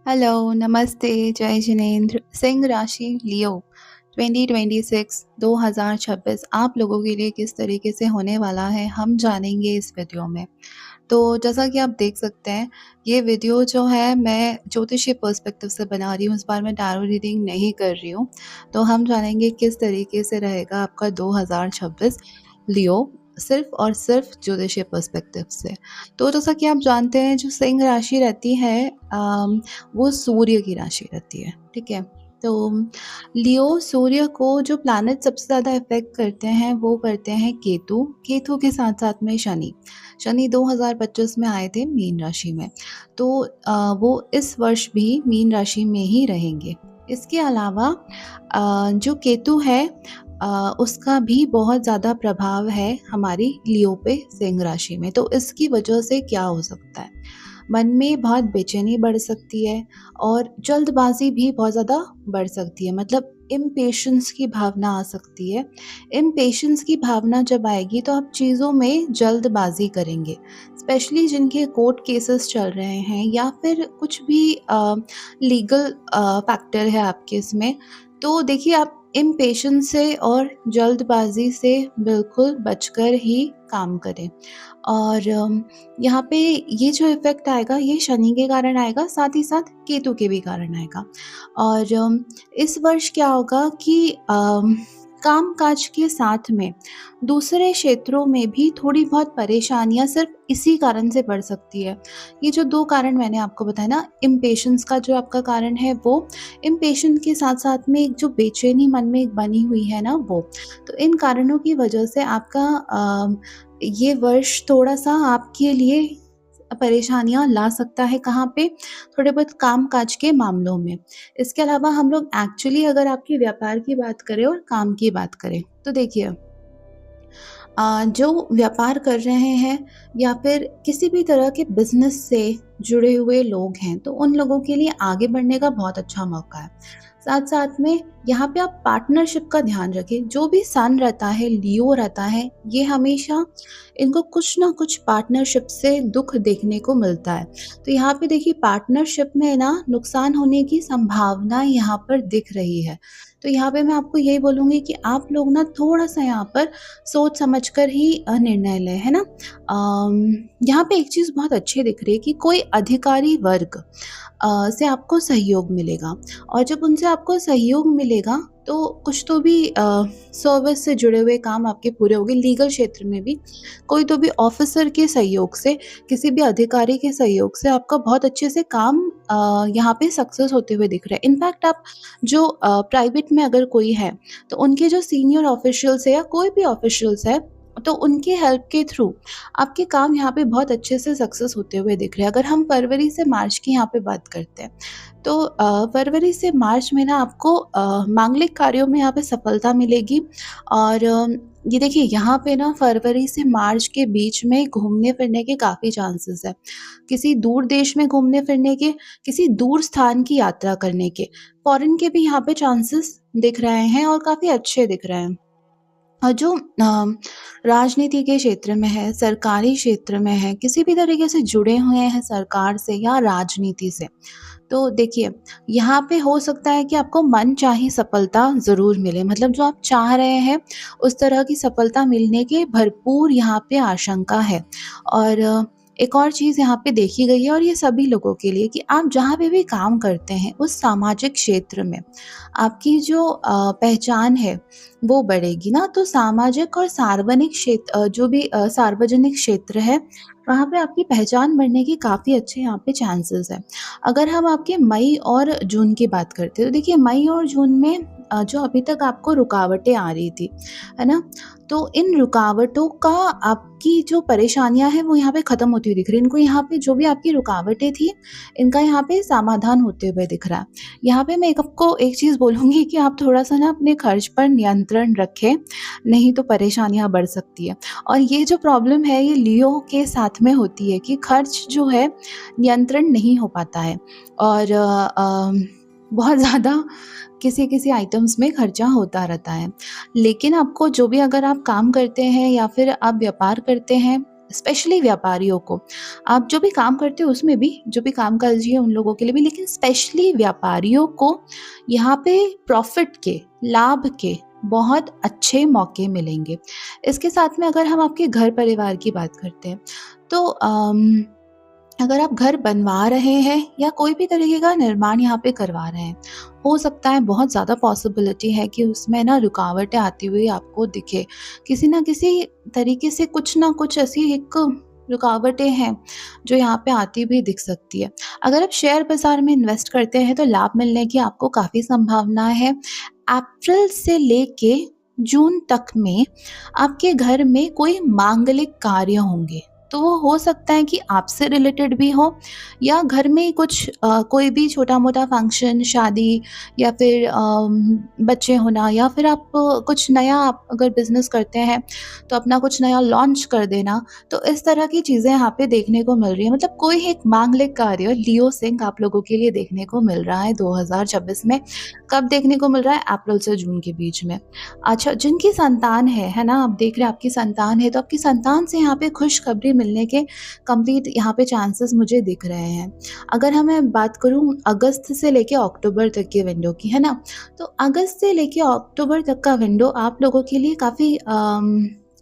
Hello, नमस्ते, जय जिनेंद्र। सिंह राशि लियो 2026 2026 आप लोगों के लिए किस तरीके से होने वाला है, हम जानेंगे इस वीडियो में। तो जैसा कि आप देख सकते हैं, ये वीडियो जो है मैं ज्योतिषीय पर्सपेक्टिव से बना रही हूँ, इस बार मैं टैरो रीडिंग नहीं कर रही हूँ। तो हम जानेंगे किस तरीके से रहेगा आपका 2026 लियो, सिर्फ़ और सिर्फ़ ज्योतिषीय पर्सपेक्टिव से। तो जैसा कि आप जानते हैं, जो सिंह राशि रहती है वो सूर्य की राशि रहती है, ठीक है? तो लियो सूर्य को जो प्लैनेट सबसे ज़्यादा इफ़ेक्ट करते हैं, वो करते हैं केतु, केतु के साथ-साथ में शनि। शनि 2025 में आए थे मीन राशि में, तो वो इस वर्ष भी मीन राशि में ही रहेंगे। इसके अलावा जो केतु है उसका भी बहुत ज़्यादा प्रभाव है हमारी लियो पे, सिंह राशि में। तो इसकी वजह से क्या हो सकता है? मन में बहुत बेचैनी बढ़ सकती है और जल्दबाज़ी भी बहुत ज़्यादा बढ़ सकती है, मतलब इम्पेशंस की भावना आ सकती है। इम्पेशंस की भावना जब आएगी तो आप चीज़ों में जल्दबाज़ी करेंगे, स्पेशली जिनके कोर्ट केसेस चल रहे हैं या फिर कुछ भी लीगल फैक्टर है आपके इसमें। तो देखिए, आप इम्पेशंस से और जल्दबाज़ी से बिल्कुल बचकर ही काम करें। और यहाँ पे ये जो इफ़ेक्ट आएगा, ये शनि के कारण आएगा, साथ ही साथ केतु के भी कारण आएगा। और इस वर्ष क्या होगा कि काम-काज के साथ में दूसरे क्षेत्रों में भी थोड़ी बहुत परेशानियाँ सिर्फ़ इसी कारण से बढ़ सकती है। ये जो 2 कारण मैंने आपको बताया ना, इम्पेशंस का जो आपका कारण है वो, इम्पेशंस के साथ-साथ में एक जो बेचैनी मन में एक बनी हुई है ना वो। तो इन कारणों की वजह से आपका ये वर्ष थोड़ा-सा आपके लिए परेशानियाँ ला सकता है, कहाँ पे? थोड़े बहुत काम-काज के मामलों में। इसके अलावा हम लोग एक्चुअली अगर आपके व्यापार की बात करें और काम की बात करें, तो देखिए, जो व्यापार कर रहे हैं या फिर किसी भी तरह के बिज़नेस से जुड़े हुए लोग हैं, तो उन लोगों के लिए आगे बढ़ने का बहुत अच्छा मौका है। साथ-साथ में यहाँ पे आप पार्टनरशिप का ध्यान रखें, जो भी सन रहता है, लियो रहता है, ये हमेशा इनको कुछ ना कुछ पार्टनरशिप से दुःख देखने को मिलता है। तो यहाँ पे देखिए, पार्टनरशिप में ना नुकसान होने की संभावना यहाँ पर दिख रही है। तो यहाँ पे मैं आपको यही बोलूँगी कि आप लोग ना थोड़ा-सा यहाँ पर सोच समझ कर ही निर्णय लें, है ना? यहाँ पे एक चीज़ बहुत अच्छी दिख रही है कि कोई अधिकारी वर्ग से आपको सहयोग मिलेगा, और जब उनसे आपको सहयोग मिलेगा तो कुछ तो भी सर्विस से जुड़े हुए काम आपके पूरे होंगे। लीगल क्षेत्र में भी कोई तो भी ऑफ़िसर के सहयोग से, किसी भी अधिकारी के सहयोग से आपका बहुत अच्छे से काम यहाँ पे सक्सेस होते हुए दिख रहा है। इनफैक्ट आप जो प्राइवेट में अगर कोई है, तो उनके जो सीनियर ऑफ़िशियल्स है या कोई भी ऑफ़िशियल्स है, तो उनकी हेल्प के थ्रू आपके काम यहाँ पे बहुत अच्छे से सक्सेस होते हुए दिख रहे हैं। अगर हम फरवरी से मार्च की यहाँ पे बात करते हैं, तो फरवरी से मार्च में ना आपको मांगलिक कार्यों में यहाँ पे सफलता मिलेगी। और ये देखिए, यहाँ पे ना फरवरी से मार्च के बीच में घूमने-फिरने के काफ़ी चांसेस हैं। किसी दूर देश में घूमने-फिरने के, किसी दूर स्थान की यात्रा करने के, फ़ॉरेन के भी यहाँ पे चांसेस दिख रहे हैं और काफ़ी अच्छे दिख रहे हैं। और जो राजनीति के क्षेत्र में है, सरकारी क्षेत्र में है, किसी भी तरीके से जुड़े हुए हैं सरकार से या राजनीति से, तो देखिए, यहाँ पे हो सकता है कि आपको मनचाही सफलता ज़रूर मिले, मतलब जो आप चाह रहे हैं, उस तरह की सफलता मिलने की भरपूर यहाँ पे आशंका है। और एक और चीज़ यहाँ पे देखी गई है, और ये सभी लोगों के लिए, कि आप जहाँ पे भी काम करते हैं, उस सामाजिक क्षेत्र में आपकी जो पहचान है, वो बढ़ेगी ना। तो सामाजिक और सार्वजनिक जो भी सार्वजनिक क्षेत्र है, वहाँ पे आपकी पहचान बढ़ने के काफ़ी अच्छे यहाँ पे चांसेस हैं। अगर हम आपके मई और जून की बात करते हैं, तो देखिए, मई और जून में जो अभी तक आपको रुकावटें आ रही थी, है ना? तो इन रुकावटों का, आपकी जो परेशानियाँ हैं, वो यहाँ पे ख़त्म होती हुई दिख रही हैं। इनको यहाँ पे जो भी आपकी रुकावटें थी, इनका यहाँ पे समाधान होते हुए दिख रहा है। यहाँ पे मैं आपको एक चीज़ बोलूँगी कि आप थोड़ा-सा ना अपने खर्च पर नियंत्रण रखें, नहीं तो परेशानियाँ बढ़ सकती है। और ये जो प्रॉब्लम है, ये लियो के साथ में होती है कि खर्च जो है, नियंत्रण नहीं हो पाता है, और बहुत ज़्यादा किसी-किसी आइटम्स में खर्चा होता रहता है। लेकिन आपको जो भी, अगर आप काम करते हैं या फिर आप व्यापार करते हैं, स्पेशली व्यापारियों को। आप जो भी काम करते हो उसमें भी, जो भी कामकाजी है उन लोगों के लिए भी, लेकिन स्पेशली व्यापारियों को यहाँ पे प्रॉफ़िट के, लाभ के बहुत अच्छे मौके मिलेंगे। इसके साथ में अगर हम आपके घर परिवार की बात करते हैं, तो अगर आप घर बनवा रहे हैं या कोई भी तरीके का निर्माण यहाँ पे करवा रहे हैं, हो सकता है, बहुत ज़्यादा पॉसिबिलिटी है कि उसमें ना रुकावटें आती हुई आपको दिखे। किसी न किसी तरीके से कुछ ना कुछ ऐसी एक रुकावटें हैं, जो यहाँ पे आती हुई दिख सकती है। अगर आप शेयर बाज़ार में इन्वेस्ट करते हैं तो लाभ मिलने की आपको काफ़ी संभावना है। अप्रैल से लेके जून तक में आपके घर में कोई मांगलिक कार्य होंगे। तो वो हो सकता है कि आपसे रिलेटेड भी हो, या घर में कुछ कोई भी छोटा-मोटा फंक्शन, शादी, या फिर बच्चे होना, या फिर आप कुछ नया, आप अगर बिज़नेस करते हैं तो अपना कुछ नया लॉन्च कर देना। तो इस तरह की चीज़ें यहाँ पे देखने को मिल रही हैं। मतलब कोई एक मांगलिक कार्य लियो सिंह आप लोगों के लिए देखने को मिल रहा है 2026 में। कब देखने को मिल रहा है? अप्रैल से जून के बीच में। अच्छा, जिनकी संतान है ना? आप देख रहे हैं आपकी संतान है, तो आपकी संतान से यहाँ पे खुशखबरी मिलने के कंप्लीट यहाँ पे चांसेस मुझे दिख रहे हैं। अगर मैं बात करूँ अगस्त से लेके अक्टूबर तक की विंडो की, है ना? तो अगस्त से लेके अक्टूबर तक का विंडो आप लोगों के लिए काफ़ी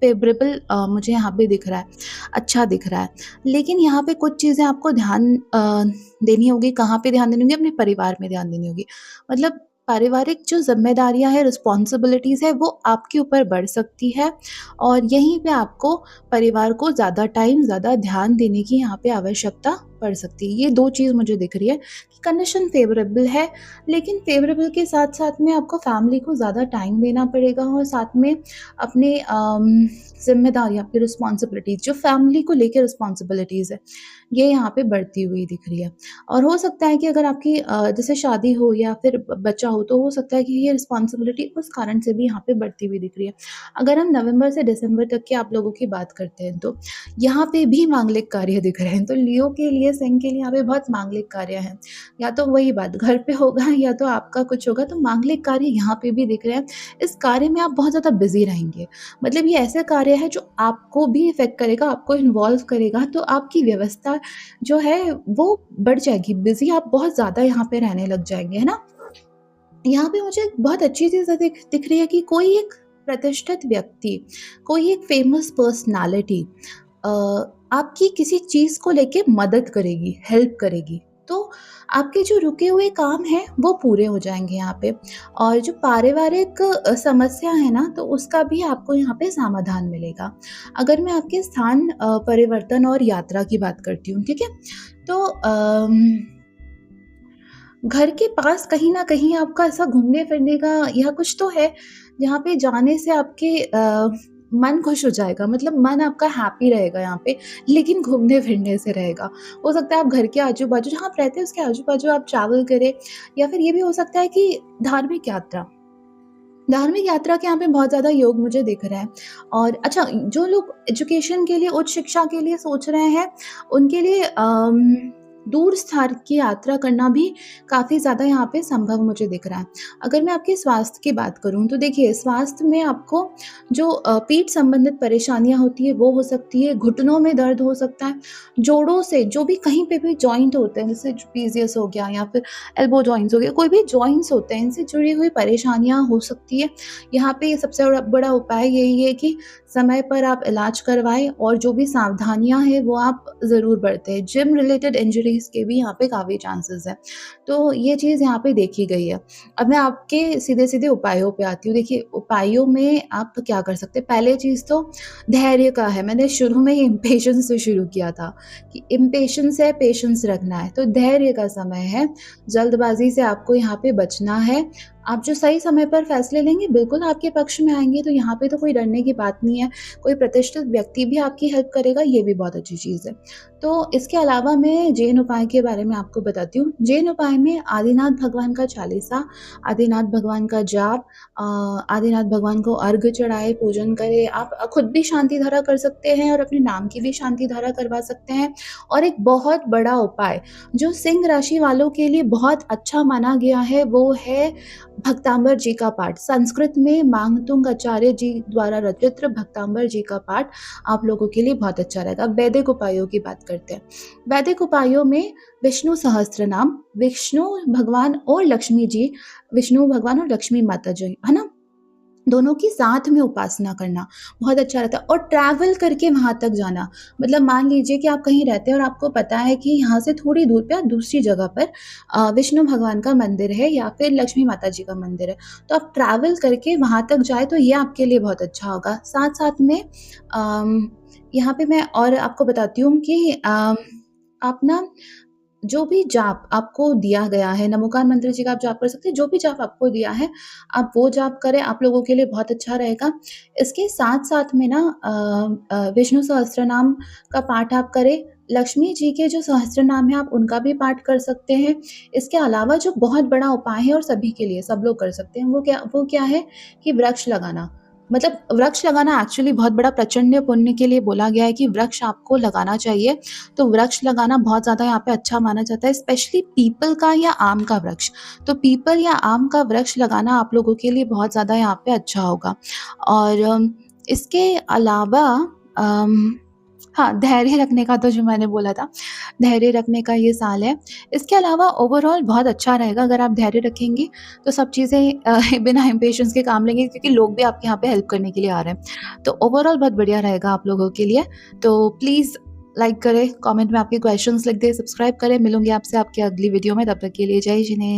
फ़ेवरेबल मुझे यहाँ पे दिख रहा है, अच्छा दिख रहा है। लेकिन यहाँ पे कुछ चीज़ें आपको ध्यान देनी होगी। कहाँ पे ध्यान देनी होगी? अपने परिवार में ध्यान देनी होगी। मतलब पारिवारिक जो ज़िम्मेदारियाँ हैं, रिस्पॉन्सिबिलिटीज़ है, वो आपके ऊपर बढ़ सकती है, और यहीं पे आपको परिवार को ज़्यादा टाइम, ज़्यादा ध्यान देने की यहाँ पे आवश्यकता पड़ सकती है। ये 2 चीज़ मुझे दिख रही है कि कंडीशन फ़ेवरेबल है, लेकिन फ़ेवरेबल के साथ-साथ में आपको फैमिली को ज़्यादा टाइम देना पड़ेगा, और साथ में अपने ज़िम्मेदारी, आपकी रिस्पॉन्सिबिलिटीज़, जो फैमिली को लेके रिस्पॉन्सिबिलिटीज़ है, ये यहाँ पे बढ़ती हुई दिख रही है। और हो सकता है कि अगर आपकी जैसे शादी हो या फिर बच्चा हो, तो हो सकता है कि ये रिस्पॉन्सिबिलिटी उस कारण से भी यहाँ पे बढ़ती हुई दिख रही है। अगर हम नवंबर से दिसंबर तक के आप लोगों की बात करते हैं, तो यहाँ पे भी मांगलिक कार्य दिख रहे हैं। तो लियो के लिए, सिंह के लिए यहाँ पे बहुत मांगलिक कार्य हैं। या तो वही बात घर पे होगा, या तो आपका कुछ होगा, तो मांगलिक कार्य यहाँ पे भी दिख रहे हैं। इस कार्य में आप बहुत ज़्यादा बिज़ी रहेंगे। मतलब ये ऐसा कार्य है जो आपको भी इफ़ेक्ट करेगा, आपको इन्वॉल्व करेगा, तो आपकी व्यवस्था जो है वो बढ़ जाएगी। बिज़ी आप बहुत ज़्यादा यहाँ पे रहने लग जाएँगे, है ना? यहाँ पे मुझे एक बहुत अच्छी चीज़ दिख दिख रही है कि कोई एक प्रतिष्ठित व्यक्ति, कोई एक फ़ेमस पर्सनैलिटी अ, आपकी किसी चीज़ को लेके मदद करेगी, हेल्प करेगी। तो आपके जो रुके हुए काम हैं, वो पूरे हो जाएँगे यहाँ पे, और जो पारिवारिक समस्या है ना, तो उसका भी आपको यहाँ पे समाधान मिलेगा। अगर मैं आपके स्थान परिवर्तन और यात्रा की बात करती हूँ, ठीक है? तो घर के पास कहीं न कहीं आपका ऐसा घूमने-फिरने का या कुछ तो है, जहाँ पे जाने से आपके मन खुश हो जाएगा, मतलब मन आपका हैप्पी रहेगा यहाँ पे, लेकिन घूमने-फिरने से रहेगा। हो सकता है आप घर के आजू-बाजू, जहाँ आप रहते हैं उसके आजू-बाजू आप ट्रैवल करें, या फिर ये भी हो सकता है कि धार्मिक यात्रा, धार्मिक यात्रा के यहाँ पे बहुत ज़्यादा योग मुझे दिख रहा है। और अच्छा, जो लोग एजुकेशन के लिए, उच्च शिक्षा के लिए सोच रहे हैं, उनके लिए दूर स्थान की यात्रा करना भी काफ़ी ज़्यादा यहाँ पे संभव मुझे दिख रहा है। अगर मैं आपके स्वास्थ्य की बात करूँ, तो देखिए स्वास्थ्य में आपको जो पीठ संबंधित परेशानियाँ होती है वो हो सकती है, घुटनों में दर्द हो सकता है, जोड़ों से जो भी कहीं पे भी जॉइंट होते हैं, जैसे पीसीओएस हो गया या फिर एल्बो जॉइंट्स हो गए, कोई भी जॉइंट्स होते हैं, इनसे जुड़ी हुई परेशानियाँ हो सकती है। यहाँ पे सबसे बड़ा बड़ा उपाय यही है कि समय पर आप इलाज करवाएँ, और जो भी सावधानियाँ हैं वो आप ज़रूर बरतें। जिम रिलेटेड इंजरीज़ के भी यहाँ पे काफ़ी चांसेस हैं। तो ये चीज़ यहाँ पे देखी गई है। अब मैं आपके सीधे-सीधे उपायों पे आती हूँ। देखिए, उपायों में आप क्या कर सकते हैं, पहले चीज़ तो धैर्य का है। मैंने शुरू में ही इम्पेशंस से शुरू किया था कि इम्पेशंस है, पेशेंस रखना है। तो धैर्य का समय है, जल्दबाज़ी से आपको यहाँ पे बचना है। आप जो सही समय पर फैसले लेंगे, बिल्कुल आपके पक्ष में आएँगे, तो यहाँ पे तो कोई डरने की बात नहीं है। कोई प्रतिष्ठित व्यक्ति भी आपकी हेल्प करेगा, ये भी बहुत अच्छी चीज़ है। तो इसके अलावा मैं जैन उपाय के बारे में आपको बताती हूँ। जैन उपाय में आदिनाथ भगवान का चालीसा, आदिनाथ भगवान का जाप, आदिनाथ भगवान को अर्घ्य चढ़ाएँ, पूजन करें। आप खुद भी शांति धारा कर सकते हैं, और अपने नाम की भी शांति धारा करवा सकते हैं। और एक बहुत बड़ा उपाय जो सिंह राशि वालों के लिए बहुत अच्छा माना गया है, वो है भक्ताम्बर जी का पाठ, संस्कृत में मांगतुंग आचार्य जी द्वारा रचित भक्ताम्बर जी का पाठ आप लोगों के लिए बहुत अच्छा रहेगा। वैदिक उपायों की बात करते हैं। वैदिक उपायों में विष्णु सहस्त्रनाम, विष्णु भगवान और लक्ष्मी माता जी, है ना? दोनों की साथ में उपासना करना बहुत अच्छा रहता है, और ट्रैवल करके वहाँ तक जाना। मतलब मान लीजिए कि आप कहीं रहते हैं और आपको पता है कि यहाँ से थोड़ी दूर पे दूसरी जगह पर विष्णु भगवान का मंदिर है या फिर लक्ष्मी माता जी का मंदिर है, तो आप ट्रैवल करके वहाँ तक जाए तो ये आपके लिए बहुत अच्छा होगा। साथ-साथ में यहाँ पे मैं और आपको बताती हूँ कि आप ना जो भी जाप आपको दिया गया है, नमोकार मंत्र जी का आप जाप कर सकते हैं, जो भी जाप आपको दिया है, आप वो जाप करें, आप लोगों के लिए बहुत अच्छा रहेगा। इसके साथ-साथ में ना विष्णु सहस्त्रनाम का पाठ आप करें, लक्ष्मी जी के जो सहस्त्रनाम हैं, आप उनका भी पाठ कर सकते हैं। इसके अलावा जो बहुत बड़ा उपाय है और सभी के लिए, सब लोग कर सकते हैं, वो क्या है कि वृक्ष लगाना। मतलब वृक्ष लगाना एक्चुअली बहुत बड़ा प्रचंड पुण्य के लिए बोला गया है कि वृक्ष आपको लगाना चाहिए। तो वृक्ष लगाना बहुत ज़्यादा यहाँ पे अच्छा माना जाता है, स्पेशली पीपल का या आम का वृक्ष। तो पीपल या आम का वृक्ष लगाना आप लोगों के लिए बहुत ज़्यादा यहाँ पे अच्छा होगा। और इसके अलावा अम, हाँ, धैर्य रखने का तो जो मैंने बोला था, धैर्य रखने का ये साल है। इसके अलावा ओवरऑल बहुत अच्छा रहेगा अगर आप धैर्य रखेंगे, तो सब चीज़ें बिना इम्पेशंस के काम लेंगे, क्योंकि लोग भी आपके यहाँ पे हेल्प करने के लिए आ रहे हैं। तो ओवरऑल बहुत बढ़िया रहेगा आप लोगों के लिए। तो प्लीज़ लाइक करें, कमेंट में आपके क्वेश्चंस लिख दें, सब्सक्राइब करें। मिलूँगी आपसे आपकी अगली वीडियो में, तब तक के लिए जय जिनेंद्र।